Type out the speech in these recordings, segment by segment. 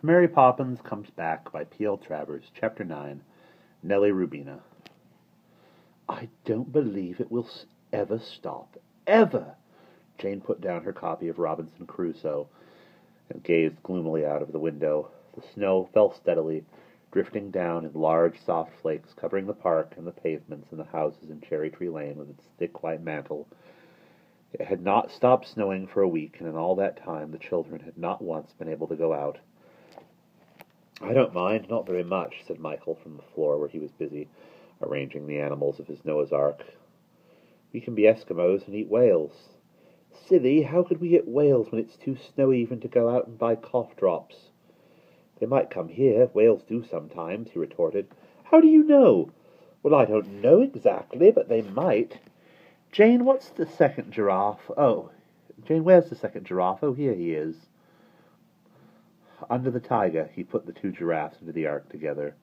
Mary Poppins Comes Back by P.L. Travers, Chapter 9, Nellie-Rubina. I don't believe it will ever stop. Ever! Jane put down her copy of Robinson Crusoe and gazed gloomily out of the window. The snow fell steadily, drifting down in large, soft flakes, covering the park and the pavements and the houses in Cherry Tree Lane with its thick white mantle. It had not stopped snowing for a week, and in all that time the children had not once been able to go out. "I don't mind, not very much," said Michael from the floor where he was busy arranging the animals of his Noah's Ark. "We can be Eskimos and eat whales." "Silly, how could we get whales when it's too snowy even to go out and buy cough drops?" "They might come here. Whales do sometimes," he retorted. "How do you know?" "Well, I don't know exactly, but they might." "Jane, what's the second giraffe? Jane, where's the second giraffe? Oh, here he is." Under the taiga, he put the two giraffes into the ark together.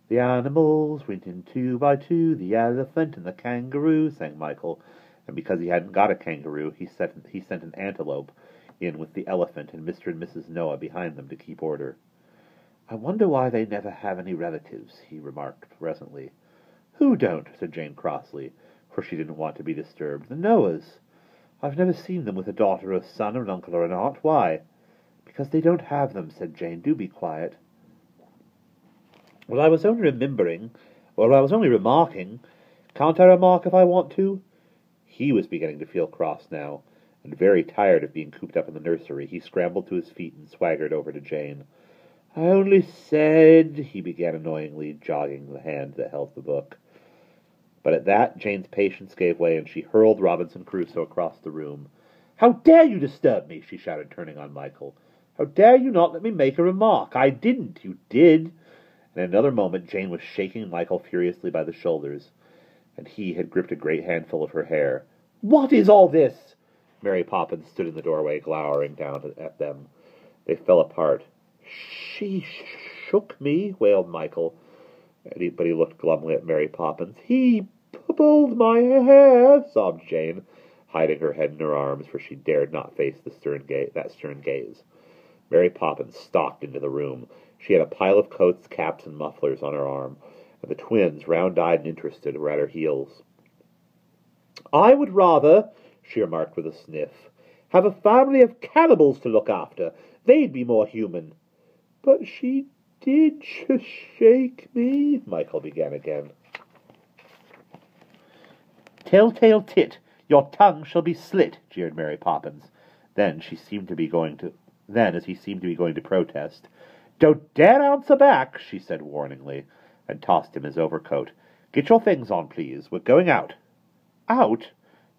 "The animals went in 2 by 2, the elephant and the kangaroo," sang Michael, and because he hadn't got a kangaroo, he sent an antelope in with the elephant and Mr. and Mrs. Noah behind them to keep order. "I wonder why they never have any relatives," he remarked presently. "Who don't?" said Jane crossly, for she didn't want to be disturbed. "The Noahs. I've never seen them with a daughter or a son or an uncle or an aunt. Why?" "Because they don't have them," said Jane. "Do be quiet." "Well, I was only remarking. Can't I remark if I want to?" He was beginning to feel cross now, and very tired of being cooped up in the nursery. He scrambled to his feet and swaggered over to Jane. "I only said," he began annoyingly, jogging the hand that held the book. But at that, Jane's patience gave way, and she hurled Robinson Crusoe across the room. "How dare you disturb me?" she shouted, turning on Michael. "How dare you not let me make a remark? I didn't. You did." In another moment, Jane was shaking Michael furiously by the shoulders, and he had gripped a great handful of her hair. "What is all this?" Mary Poppins stood in the doorway, glowering down at them. They fell apart. "She shook me," wailed Michael, but he looked glumly at Mary Poppins. "He pulled my hair," sobbed Jane, hiding her head in her arms, for she dared not face that stern gaze. Mary Poppins stalked into the room. She had a pile of coats, caps, and mufflers on her arm, and the twins, round-eyed and interested, were at her heels. "I would rather," she remarked with a sniff, "have a family of cannibals to look after. They'd be more human." "But she did shake me," Michael began again. "Tell-tale tit, your tongue shall be slit," jeered Mary Poppins. Then, as he seemed to be going to protest, "Don't dare answer back," she said warningly, and tossed him his overcoat. "Get your things on, please. We're going out." "Out?"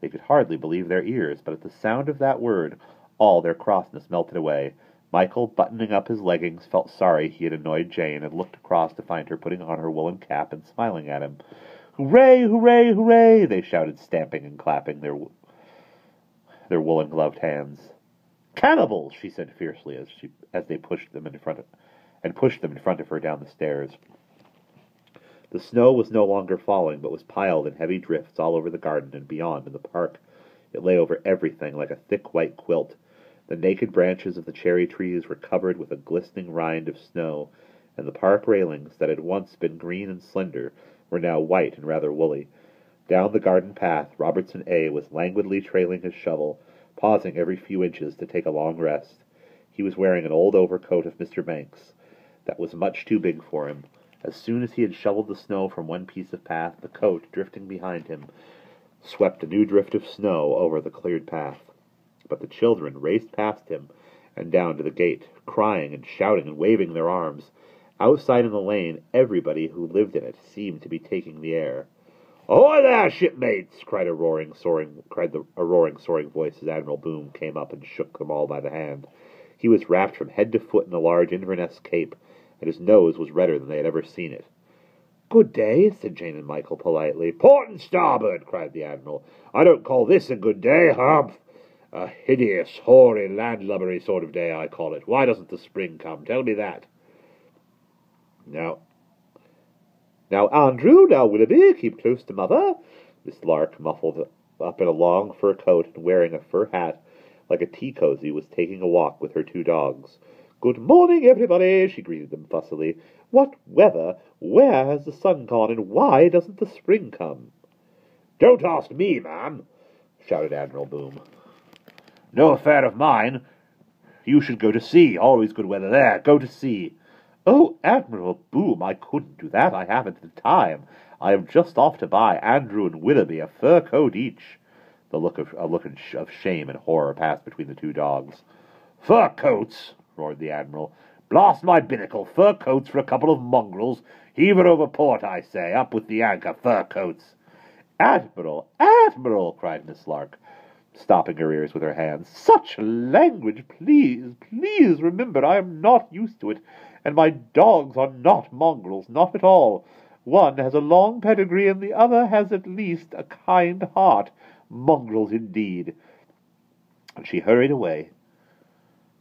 They could hardly believe their ears, but at the sound of that word, all their crossness melted away. Michael, buttoning up his leggings, felt sorry he had annoyed Jane, and looked across to find her putting on her woolen cap and smiling at him. "Hooray, hooray, hooray!" they shouted, stamping and clapping their woolen-gloved hands. "Cannibals!" she said fiercely as they pushed them in front of her down the stairs. The snow was no longer falling, but was piled in heavy drifts all over the garden and beyond in the park. It lay over everything like a thick white quilt. The naked branches of the cherry trees were covered with a glistening rind of snow, and the park railings, that had once been green and slender, were now white and rather woolly. Down the garden path, Robertson A. was languidly trailing his shovel, pausing every few inches to take a long rest. He was wearing an old overcoat of Mr. Banks that was much too big for him. As soon as he had shoveled the snow from one piece of path, the coat, drifting behind him, swept a new drift of snow over the cleared path. But the children raced past him and down to the gate, crying and shouting and waving their arms. Outside in the lane, everybody who lived in it seemed to be taking the air. "Ahoy there, shipmates!" cried a roaring, soaring voice as Admiral Boom came up and shook them all by the hand. He was wrapped from head to foot in a large Inverness cape, and his nose was redder than they had ever seen it. "Good day," said Jane and Michael politely. "Port and starboard!" cried the Admiral. "I don't call this a good day, Humph. A hideous, hoary, landlubbery sort of day, I call it. Why doesn't the spring come? Tell me that." Now, Andrew, now, Willoughby, keep close to Mother." Miss Lark, muffled up in a long fur coat and wearing a fur hat like a tea cozy, was taking a walk with her 2 dogs. "Good morning, everybody," she greeted them fussily. "What weather? Where has the sun gone, and why doesn't the spring come?" "Don't ask me, ma'am," shouted Admiral Boom. "No affair of mine. You should go to sea. Always good weather there. Go to sea." "Oh, Admiral Boom, I couldn't do that. I haven't the time. I am just off to buy Andrew and Willoughby a fur coat each." A look of shame and horror passed between the 2 dogs. "Fur coats!" roared the Admiral. "Blast my binnacle! Fur coats for a couple of mongrels! Heave her over port, I say! Up with the anchor! Fur coats!" "Admiral! Admiral!" cried Miss Lark, stopping her ears with her hands. "Such language! Please, please remember I am not used to it, and my dogs are not mongrels, not at all. One has a long pedigree, and the other has at least a kind heart. Mongrels, indeed." And she hurried away,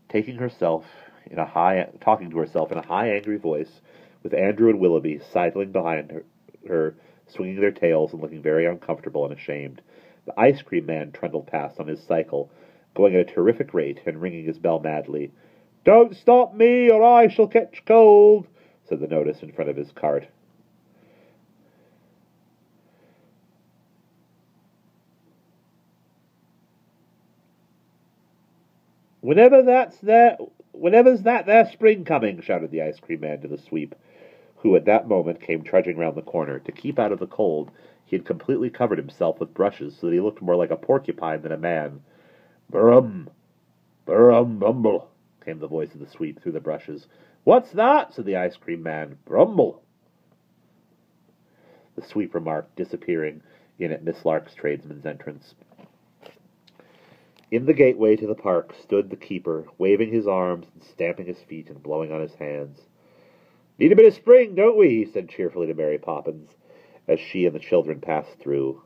talking to herself in a high, angry voice, with Andrew and Willoughby sidling behind her, swinging their tails and looking very uncomfortable and ashamed. The ice cream man trundled past on his cycle, going at a terrific rate and ringing his bell madly. "Don't stop me, or I shall catch cold," said the notice in front of his cart. Whenever's that there spring coming?" shouted the ice cream man to the sweep, who at that moment came trudging round the corner. To keep out of the cold, he had completely covered himself with brushes, so that he looked more like a porcupine than a man. "Brum, brum, bumble," came the voice of the sweep through the brushes. "What's that?" said the ice cream man. "Brumble," the sweep remarked, disappearing in at Miss Lark's tradesman's entrance. In the gateway to the park stood the keeper, waving his arms and stamping his feet and blowing on his hands. "Need a bit of spring, don't we?" he said cheerfully to Mary Poppins, as she and the children passed through.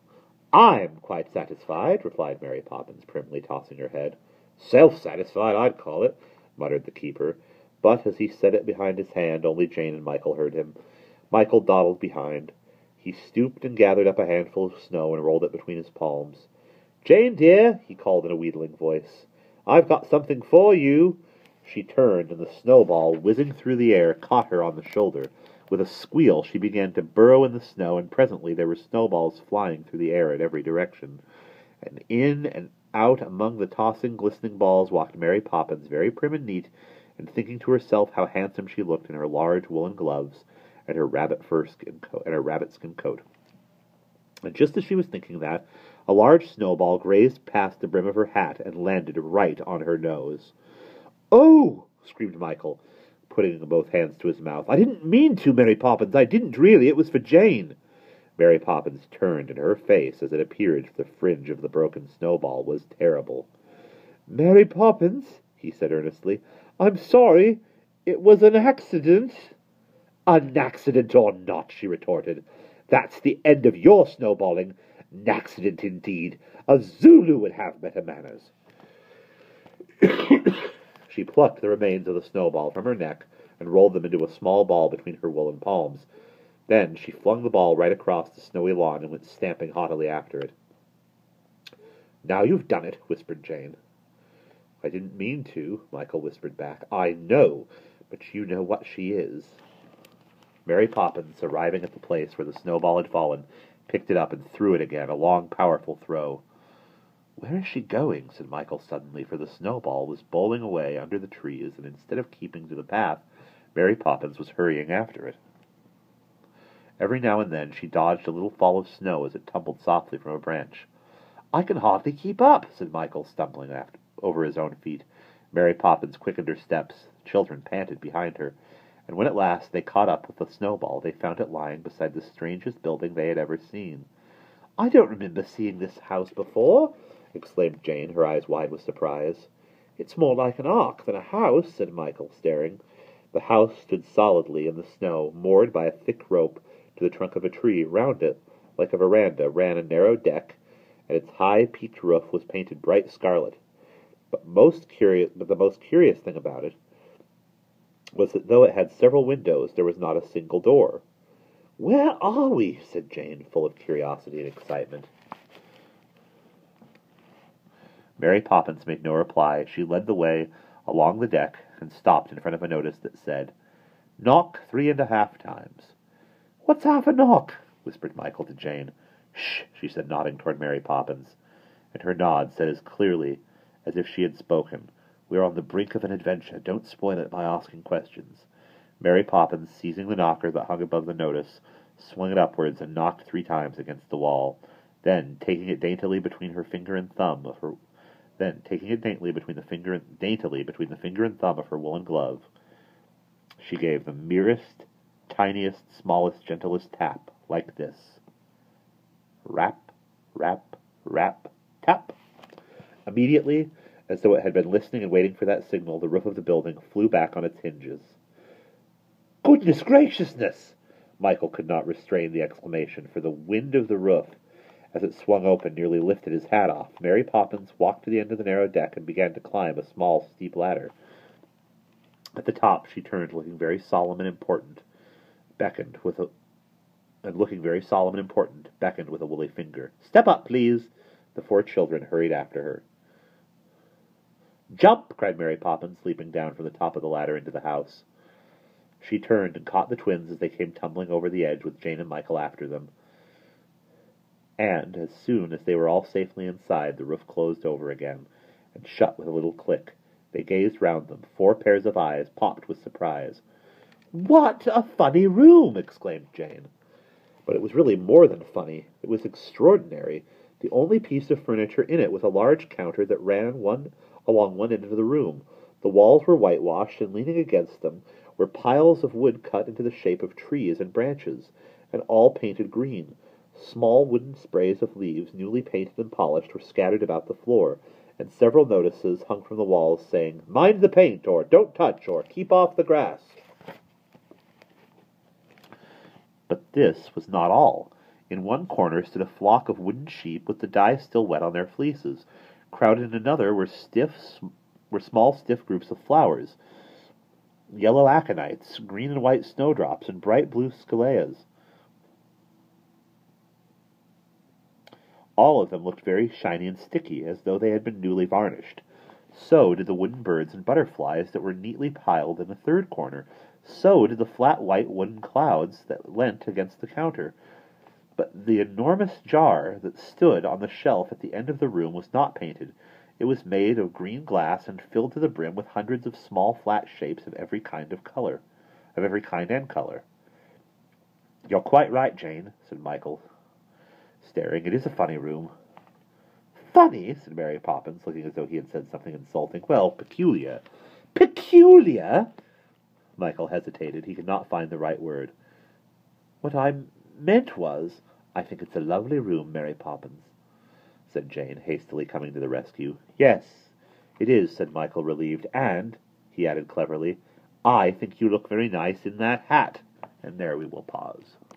"I'm quite satisfied," replied Mary Poppins, primly tossing her head. "Self-satisfied, I'd call it," muttered the keeper, but as he said it behind his hand, only Jane and Michael heard him. Michael dawdled behind. He stooped and gathered up a handful of snow and rolled it between his palms. "Jane, dear," he called in a wheedling voice, "I've got something for you." She turned, and the snowball, whizzing through the air, caught her on the shoulder. With a squeal, she began to burrow in the snow, and presently there were snowballs flying through the air in every direction. And in and out among the tossing, glistening balls walked Mary Poppins, very prim and neat, and thinking to herself how handsome she looked in her large woolen gloves and her rabbit-skin coat. And just as she was thinking that, a large snowball grazed past the brim of her hat and landed right on her nose. "Oh!" screamed Michael, putting both hands to his mouth. "I didn't mean to, Mary Poppins. I didn't really. It was for Jane." Mary Poppins turned, and her face, as it appeared through the fringe of the broken snowball, was terrible. "Mary Poppins," he said earnestly, "I'm sorry. It was an accident." "An accident or not," she retorted. "That's the end of your snowballing. An accident, indeed. A Zulu would have better manners." She plucked the remains of the snowball from her neck and rolled them into a small ball between her woolen palms. Then she flung the ball right across the snowy lawn and went stamping haughtily after it. "Now you've done it," whispered Jane. "I didn't mean to," Michael whispered back. "I know, but you know what she is." Mary Poppins, arriving at the place where the snowball had fallen, picked it up and threw it again, a long, powerful throw. "Where is she going?" said Michael suddenly, for the snowball was bowling away under the trees, and instead of keeping to the path, Mary Poppins was hurrying after it. Every now and then she dodged a little fall of snow as it tumbled softly from a branch. "I can hardly keep up," said Michael, stumbling over his own feet. Mary Poppins quickened her steps. The children panted behind her, and when at last they caught up with the snowball, they found it lying beside the strangest building they had ever seen. "I don't remember seeing this house before," exclaimed Jane, her eyes wide with surprise. "It's more like an ark than a house," said Michael, staring. The house stood solidly in the snow, moored by a thick rope to the trunk of a tree. Round it, like a veranda, ran a narrow deck, and its high peaked roof was painted bright scarlet. But the most curious thing about it was that though it had several windows, there was not a single door. "Where are we?" said Jane, full of curiosity and excitement. Mary Poppins made no reply. She led the way along the deck and stopped in front of a notice that said, "Knock 3.5 times." "What's half a knock?" whispered Michael to Jane. "Shh," she said, nodding toward Mary Poppins. And her nod said as clearly as if she had spoken, "We are on the brink of an adventure. Don't spoil it by asking questions." Mary Poppins, seizing the knocker that hung above the notice, swung it upwards and knocked 3 times against the wall. Then, taking it daintily between the finger and thumb of her woolen glove, she gave the merest, tiniest, smallest, gentlest tap, like this: rap, rap, rap, tap. Immediately, as though it had been listening and waiting for that signal, the roof of the building flew back on its hinges. "Goodness graciousness!" Michael could not restrain the exclamation, for the wind of the roof, as it swung open, nearly lifted his hat off. Mary Poppins walked to the end of the narrow deck and began to climb a small, steep ladder. At the top, she turned, looking very solemn and important, beckoned with a woolly finger. "Step up, please." The 4 children hurried after her. "Jump!" cried Mary Poppins, leaping down from the top of the ladder into the house. She turned and caught the twins as they came tumbling over the edge, with Jane and Michael after them. And, as soon as they were all safely inside, the roof closed over again, and shut with a little click. They gazed round them. 4 pairs of eyes popped with surprise. "What a funny room!" exclaimed Jane. But it was really more than funny. It was extraordinary. The only piece of furniture in it was a large counter that ran along one end of the room. The walls were whitewashed, and leaning against them were piles of wood cut into the shape of trees and branches, and all painted green. Small wooden sprays of leaves, newly painted and polished, were scattered about the floor, and several notices hung from the walls saying, "Mind the paint," or "Don't touch," or "Keep off the grass." But this was not all. In one corner stood a flock of wooden sheep with the dye still wet on their fleeces. Crowded in another were small, stiff groups of flowers, yellow aconites, green and white snowdrops, and bright blue scaleas. All of them looked very shiny and sticky, as though they had been newly varnished. So did the wooden birds and butterflies that were neatly piled in the third corner. So did the flat white wooden clouds that leant against the counter. But the enormous jar that stood on the shelf at the end of the room was not painted. It was made of green glass and filled to the brim with hundreds of small flat shapes of every kind and color. "You're quite right, Jane," said Michael, staring. "It is a funny room." "Funny?" said Mary Poppins, looking as though he had said something insulting. "Well, peculiar." "Peculiar?" Michael hesitated. He could not find the right word. "What I meant was, I think it's a lovely room, Mary Poppins," said Jane, hastily coming to the rescue. "Yes, it is," said Michael, relieved. "And," he added cleverly, "I think you look very nice in that hat." And there we will pause.